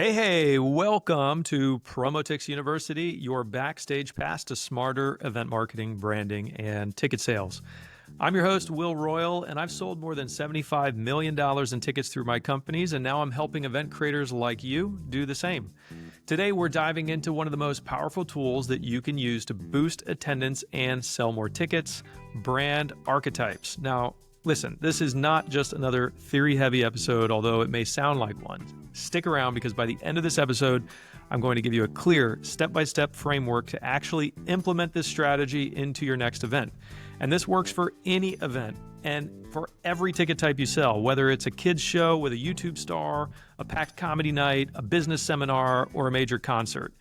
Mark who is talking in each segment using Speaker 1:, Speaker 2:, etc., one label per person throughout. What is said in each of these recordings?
Speaker 1: Hey, welcome to Promotix University, your backstage pass to smarter event marketing, branding, and ticket sales. I'm your host, Will Royal, and I've sold more than $75 million in tickets through my companies, and now I'm helping event creators like you do the same. Today, we're diving into one of the most powerful tools that you can use to boost attendance and sell more tickets, brand archetypes. Now, listen, this is not just another theory-heavy episode, although it may sound like one. Stick around because by the end of this episode, I'm going to give you a clear step-by-step framework to actually implement this strategy into your next event. And this works for any event and for every ticket type you sell, whether it's a kids show with a YouTube star, a packed comedy night, a business seminar, or a major concert.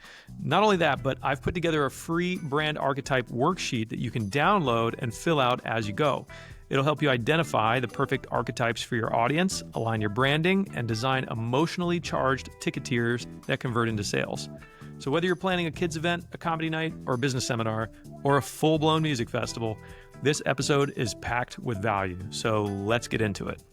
Speaker 1: Not only that, but I've put together a free brand archetype worksheet that you can download and fill out as you go. It'll help you identify the perfect archetypes for your audience, align your branding, and design emotionally charged ticketeers that convert into sales. So whether you're planning a kids event, a comedy night, or a business seminar, or a full-blown music festival, this episode is packed with value. So let's get into it.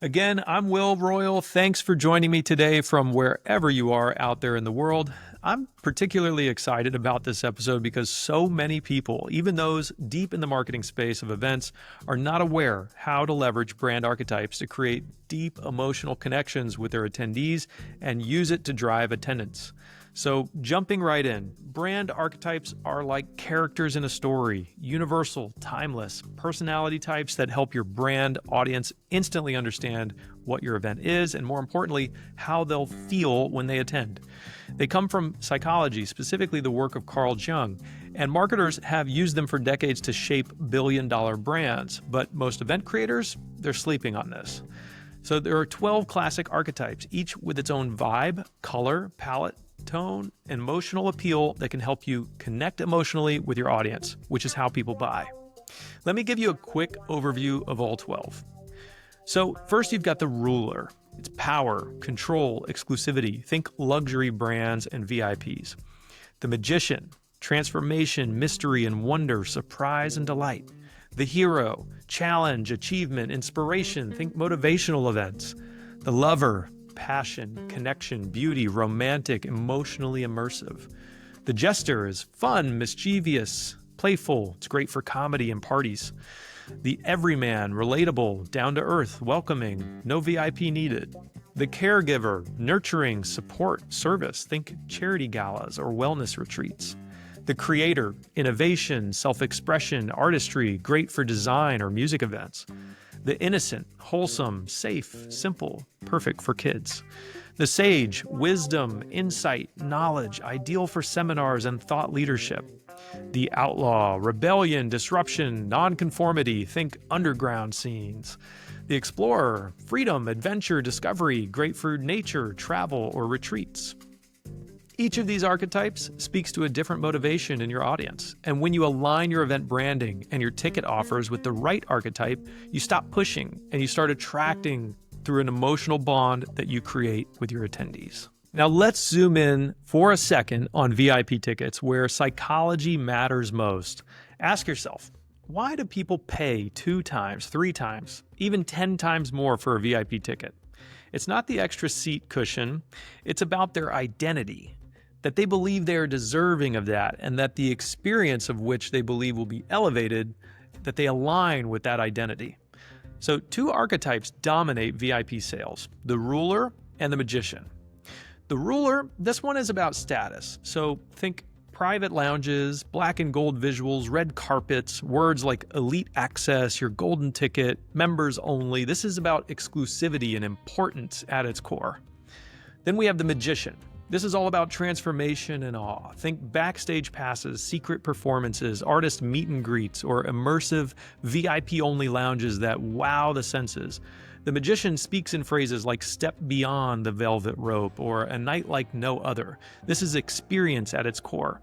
Speaker 1: Again, I'm Will Royal. Thanks for joining me today from wherever you are out there in the world. I'm particularly excited about this episode because so many people, even those deep in the marketing space of events, are not aware how to leverage brand archetypes to create deep emotional connections with their attendees and use it to drive attendance. So jumping right in, brand archetypes are like characters in a story, universal, timeless, personality types that help your brand audience instantly understand what your event is and, more importantly, how they'll feel when they attend. They come from psychology, specifically the work of Carl Jung, and marketers have used them for decades to shape billion-dollar brands, but most event creators, they're sleeping on this. So there are 12 classic archetypes, each with its own vibe, color, palette, tone, and emotional appeal that can help you connect emotionally with your audience, which is how people buy. Let me give you a quick overview of all 12. So first, you've got the ruler. It's power, control, exclusivity. Think luxury brands and VIPs. The magician, transformation, mystery and wonder, surprise and delight. The hero, challenge, achievement, inspiration. Think motivational events. The lover, passion, connection, beauty, romantic, emotionally immersive. The jester is fun, mischievous, playful. It's great for comedy and parties. The everyman, relatable, down to earth, welcoming, no VIP needed. The caregiver, nurturing, support, service. Think charity galas or wellness retreats. The creator, innovation, self-expression, artistry, great for design or music events. The innocent, wholesome, safe, simple, perfect for kids. The sage, wisdom, insight, knowledge, ideal for seminars and thought leadership. The outlaw, rebellion, disruption, nonconformity, think underground scenes. The explorer, freedom, adventure, discovery, great for nature, travel, or retreats. Each of these archetypes speaks to a different motivation in your audience. And when you align your event branding and your ticket offers with the right archetype, you stop pushing and you start attracting through an emotional bond that you create with your attendees. Now let's zoom in for a second on VIP tickets where psychology matters most. Ask yourself, why do people pay 2 times, 3 times, even 10 times more for a VIP ticket? It's not the extra seat cushion, it's about their identity. That they believe they are deserving of that and that the experience of which they believe will be elevated, that they align with that identity. So 2 archetypes dominate VIP sales, the ruler and the magician. The ruler, this one is about status. So think private lounges, black and gold visuals, red carpets, words like elite access, your golden ticket, members only. This is about exclusivity and importance at its core. Then we have the magician. This is all about transformation and awe. Think backstage passes, secret performances, artist meet and greets, or immersive VIP-only lounges that wow the senses. The magician speaks in phrases like step beyond the velvet rope or a night like no other. This is experience at its core.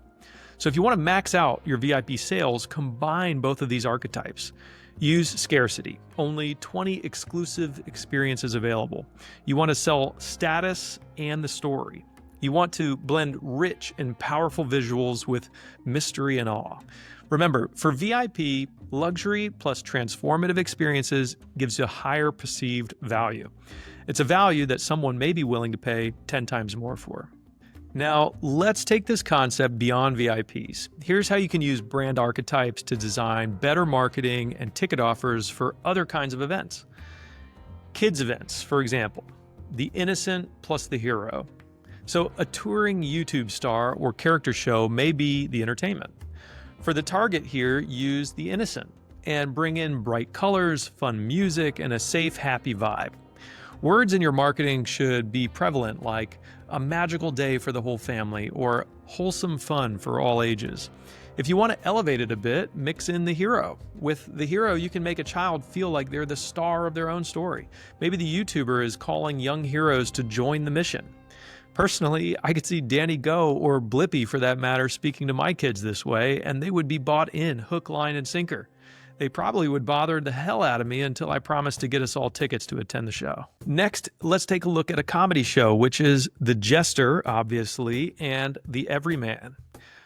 Speaker 1: So if you want to max out your VIP sales, combine both of these archetypes. Use scarcity, only 20 exclusive experiences available. You want to sell status and the story. You want to blend rich and powerful visuals with mystery and awe. Remember, for VIP, luxury plus transformative experiences gives you a higher perceived value. It's a value that someone may be willing to pay 10 times more for. Now, let's take this concept beyond VIPs. Here's how you can use brand archetypes to design better marketing and ticket offers for other kinds of events. Kids events, for example, the innocent plus the hero. So a touring YouTube star or character show may be the entertainment. For the target here, use the innocent and bring in bright colors, fun music, and a safe, happy vibe. Words in your marketing should be prevalent, like a magical day for the whole family or wholesome fun for all ages. If you want to elevate it a bit, mix in the hero. With the hero, you can make a child feel like they're the star of their own story. Maybe the YouTuber is calling young heroes to join the mission. Personally, I could see Danny Go, or Blippi for that matter, speaking to my kids this way, and they would be bought in hook, line, and sinker. They probably would bother the hell out of me until I promised to get us all tickets to attend the show. Next, let's take a look at a comedy show, which is The Jester, obviously, and The Everyman.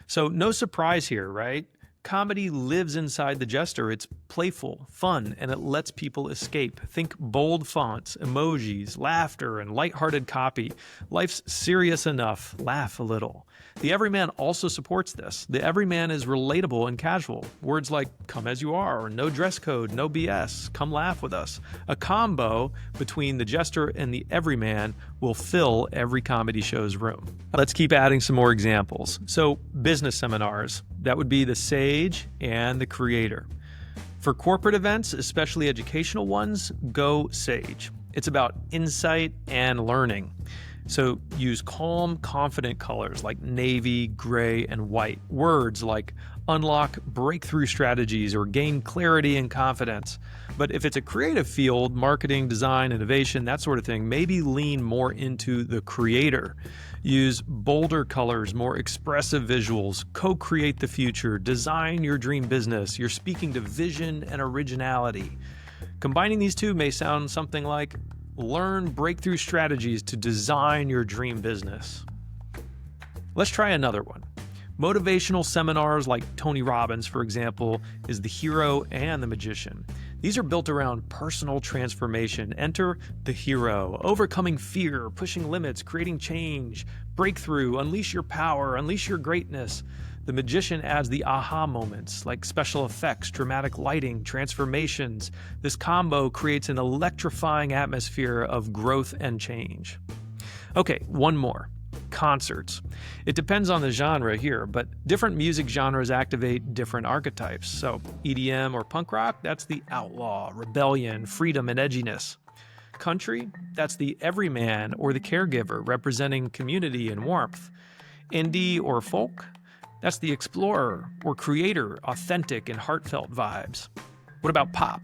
Speaker 1: So no surprise here, right? Comedy lives inside the Jester. It's playful, fun, and it lets people escape. Think bold fonts, emojis, laughter, and lighthearted copy. Life's serious enough. Laugh a little. The Everyman also supports this. The Everyman is relatable and casual. Words like come as you are, or no dress code, no BS, come laugh with us. A combo between the Jester and the Everyman will fill every comedy show's room. Let's keep adding some more examples. So business seminars, that would be the Sage and the Creator. For corporate events, especially educational ones, go Sage. It's about insight and learning. So use calm, confident colors like navy, gray, and white. Words like unlock breakthrough strategies or gain clarity and confidence. But if it's a creative field, marketing, design, innovation, that sort of thing, maybe lean more into the Creator. Use bolder colors, more expressive visuals, co-create the future, design your dream business. You're speaking to vision and originality. Combining these two may sound something like learn breakthrough strategies to design your dream business. Let's try another one. Motivational seminars like Tony Robbins, for example, is the hero and the magician. These are built around personal transformation. Enter the hero, overcoming fear, pushing limits, creating change, breakthrough, unleash your power, unleash your greatness. The magician adds the aha moments like special effects, dramatic lighting, transformations. This combo creates an electrifying atmosphere of growth and change. Okay, one more. Concerts. It depends on the genre here, but different music genres activate different archetypes. So EDM or punk rock, that's the outlaw, rebellion, freedom, and edginess. Country, that's the everyman or the caregiver, representing community and warmth. Indie or folk, that's the explorer or creator, authentic and heartfelt vibes. What about pop?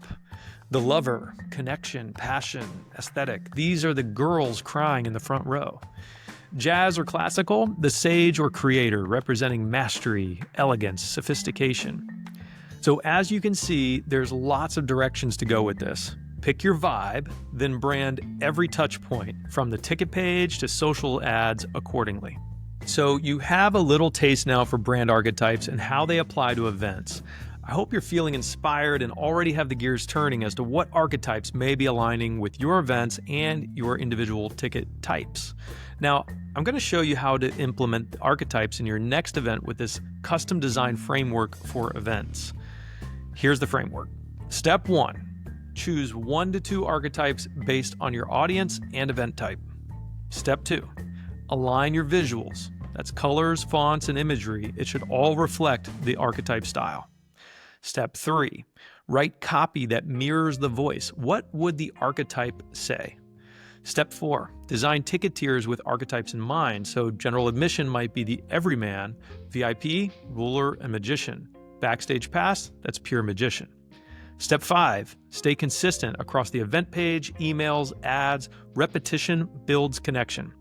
Speaker 1: The lover, connection, passion, aesthetic. These are the girls crying in the front row. Jazz or classical, the sage or creator, representing mastery, elegance, sophistication. So as you can see, there's lots of directions to go with this. Pick your vibe, then brand every touch point, from the ticket page to social ads accordingly. So you have a little taste now for brand archetypes and how they apply to events. I hope you're feeling inspired and already have the gears turning as to what archetypes may be aligning with your events and your individual ticket types. Now, I'm going to show you how to implement the archetypes in your next event with this custom design framework for events. Here's the framework. Step 1, choose 1 to 2 archetypes based on your audience and event type. Step 2, align your visuals. That's colors, fonts, and imagery. It should all reflect the archetype style. Step 3, write copy that mirrors the voice. What would the archetype say? Step 4, design ticket tiers with archetypes in mind. So general admission might be the everyman, VIP, ruler, and magician. Backstage pass, that's pure magician. Step 5, stay consistent across the event page, emails, ads. Repetition builds connection.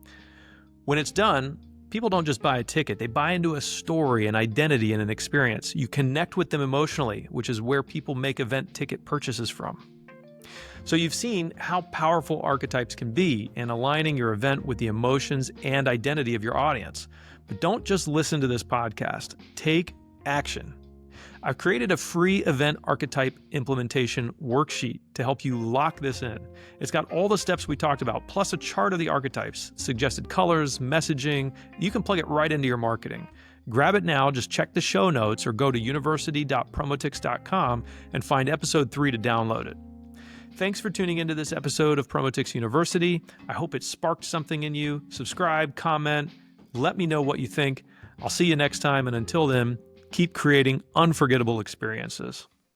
Speaker 1: When it's done, People don't just buy a ticket, they buy into a story, an identity, and an experience. You connect with them emotionally, which is where people make event ticket purchases from. So you've seen how powerful archetypes can be in aligning your event with the emotions and identity of your audience. But don't just listen to this podcast. Take action. I've created a free event archetype implementation worksheet to help you lock this in. It's got all the steps we talked about, plus a chart of the archetypes, suggested colors, messaging. You can plug it right into your marketing. Grab it now, just check the show notes or go to university.promotix.com and find episode 3 to download it. Thanks for tuning into this episode of Promotix University. I hope it sparked something in you. Subscribe, comment, let me know what you think. I'll see you next time, and until then, keep creating unforgettable experiences.